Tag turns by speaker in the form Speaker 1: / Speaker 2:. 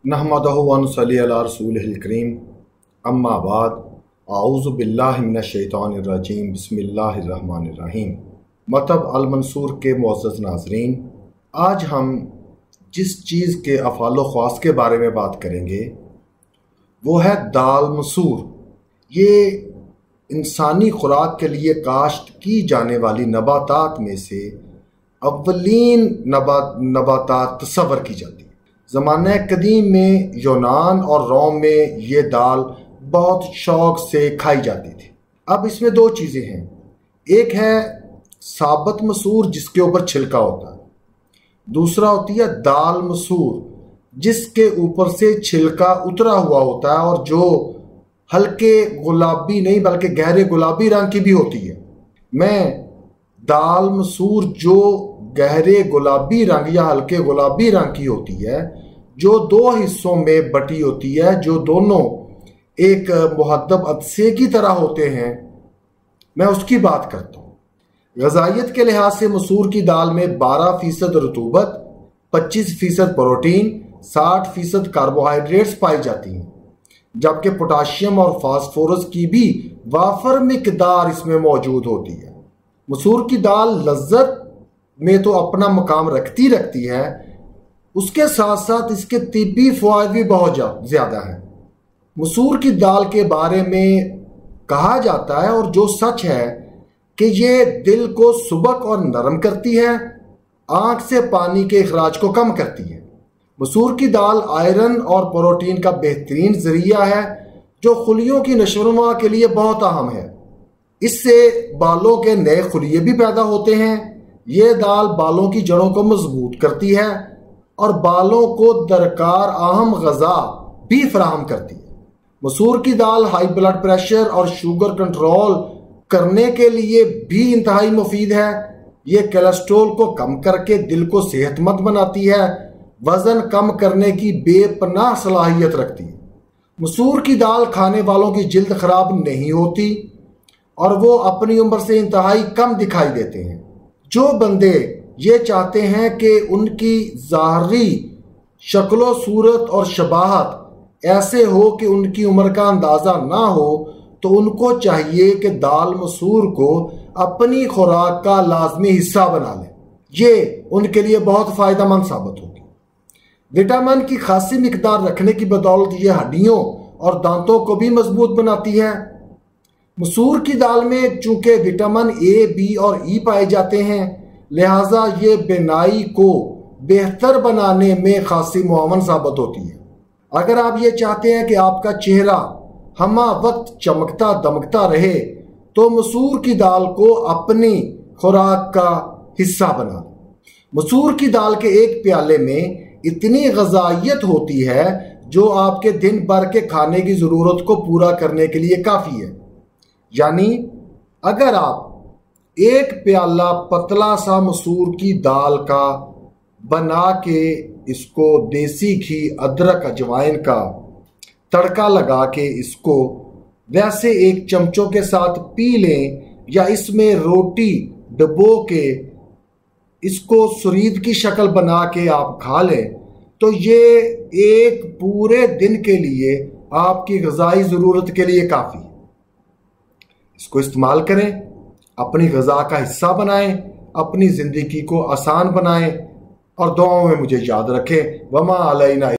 Speaker 1: नहमदहु व नुसल्ली अला रसूलिहिल करीम अम्मा बाद आऊज़ु बिल्लाहि मिनश शैतानिर रजीम बिस्मिल्लाहिर रहमानिर रहीम। मतब अल मंसूर के मुअज़्ज़ज़ नाज़रीन, आज हम जिस चीज़ के अफ़ाल व ख़वास के बारे में बात करेंगे वो है दाल मसूर। ये इंसानी खुराक के लिए काश्त की जाने वाली नबातात में से अव्वलीन नबातात तस्वर की जाती है। ज़माने कदीम में यूनान और रोम में ये दाल बहुत शौक़ से खाई जाती थी। अब इसमें दो चीज़ें हैं, एक है साबत मसूर जिसके ऊपर छिलका होता है, दूसरा होती है दाल मसूर जिसके ऊपर से छिलका उतरा हुआ होता है और जो हल्के गुलाबी नहीं बल्कि गहरे गुलाबी रंग की भी होती है। मैं दाल मसूर जो गहरे गुलाबी रंग या हल्के गुलाबी रंग की होती है, जो दो हिस्सों में बटी होती है, जो दोनों एक मुहद्दब अदसे की तरह होते हैं, मैं उसकी बात करता हूँ। ग़ज़ाइयत के लिहाज से मसूर की दाल में 12% रतूबत, 25% प्रोटीन, 60% कार्बोहाइड्रेट्स पाई जाती हैं, जबकि पोटाशियम और फास्फोरस की भी वाफर मिकदार इसमें मौजूद होती है। मसूर की दाल लज्जत में तो अपना मकाम रखती है, उसके साथ साथ इसके तिब्बी फ़वाइद भी बहुत ज़्यादा हैं। मसूर की दाल के बारे में कहा जाता है और जो सच है कि ये दिल को सुबक और नरम करती है, आँख से पानी के अखराज को कम करती है। मसूर की दाल आयरन और प्रोटीन का बेहतरीन ज़रिया है जो खुलियों की नशोनुमा के लिए बहुत अहम है। इससे बालों के नए खुलिये भी पैदा होते हैं। ये दाल बालों की जड़ों को मजबूत करती है और बालों को दरकार अहम ग़ज़ा भी फराहम करती है। मसूर की दाल हाई ब्लड प्रेशर और शुगर कंट्रोल करने के लिए भी इंतहाई मुफीद है। ये कोलेस्ट्रॉल को कम करके दिल को सेहतमंद बनाती है, वज़न कम करने की बेपनाह सलाहियत रखती है। मसूर की दाल खाने वालों की जिल्द ख़राब नहीं होती और वो अपनी उम्र से इंतहाई कम दिखाई देते हैं। जो बंदे ये चाहते हैं कि उनकी ज़ाहरी शक्लो सूरत और शबाहत ऐसे हो कि उनकी उम्र का अंदाज़ा ना हो, तो उनको चाहिए कि दाल मसूर को अपनी खुराक का लाजमी हिस्सा बना लें। ये उनके लिए बहुत फ़ायदेमंद साबित होगी। विटामिन की खासी मिकदार रखने की बदौलत ये हड्डियों और दांतों को भी मजबूत बनाती है। मसूर की दाल में चूँकि विटामिन ए, बी और ई पाए जाते हैं, लिहाजा ये बिनाई को बेहतर बनाने में खासी मुआवन साबित होती है। अगर आप ये चाहते हैं कि आपका चेहरा हमा वक्त चमकता दमकता रहे, तो मसूर की दाल को अपनी खुराक का हिस्सा बना लें। मसूर की दाल के एक प्याले में इतनी ग़ज़ाइयत होती है जो आपके दिन भर के खाने की ज़रूरत को पूरा करने के लिए काफ़ी है। यानी अगर आप एक प्याला पतला सा मसूर की दाल का बना के इसको देसी घी, अदरक, अजवाइन का तड़का लगा के इसको वैसे एक चमचों के साथ पी लें, या इसमें रोटी डबो के इसको सुरीद की शक्ल बना के आप खा लें, तो ये एक पूरे दिन के लिए आपकी ग़िज़ाई ज़रूरत के लिए काफ़ी है। इसको इस्तेमाल करें, अपनी ग़िज़ा का हिस्सा बनाएं, अपनी ज़िंदगी को आसान बनाएं और दुआओं में मुझे याद रखें। वमा अलैना